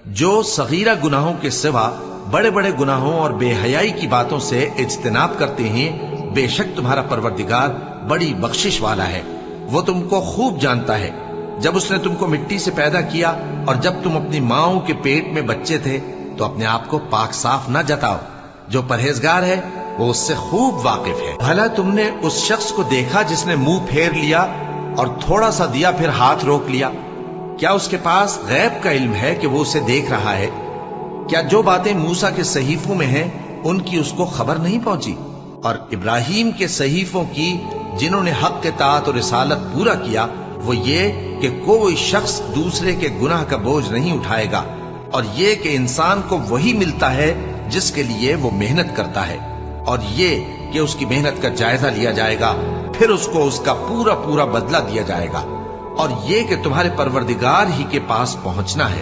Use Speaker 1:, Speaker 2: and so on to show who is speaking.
Speaker 1: جو صغیرہ گناہوں کے سوا بڑے بڑے گناہوں اور بے حیائی کی باتوں سے اجتناب کرتے ہیں، بے شک تمہارا پروردگار بڑی بخشش والا ہے، وہ تم کو خوب جانتا ہے۔ جب اس نے تم کو مٹی سے پیدا کیا اور جب تم اپنی ماؤں کے پیٹ میں بچے تھے تو اپنے آپ کو پاک صاف نہ جتاؤ، جو پرہیزگار ہے وہ اس سے خوب واقف ہے۔ بھلا تم نے اس شخص کو دیکھا جس نے منہ پھیر لیا اور تھوڑا سا دیا پھر ہاتھ روک لیا؟ کیا اس کے پاس غیب کا علم ہے کہ وہ اسے دیکھ رہا ہے؟ کیا جو باتیں موسیٰ کے صحیفوں میں ہیں ان کی اس کو خبر نہیں پہنچی؟ اور ابراہیم کے صحیفوں کی جنہوں نے حق اطاعت اور رسالت پورا کیا، وہ یہ کہ کوئی شخص دوسرے کے گناہ کا بوجھ نہیں اٹھائے گا، اور یہ کہ انسان کو وہی ملتا ہے جس کے لیے وہ محنت کرتا ہے، اور یہ کہ اس کی محنت کا جائزہ لیا جائے گا، پھر اس کو اس کا پورا پورا بدلہ دیا جائے گا، اور یہ کہ تمہارے پروردگار ہی کے پاس پہنچنا ہے۔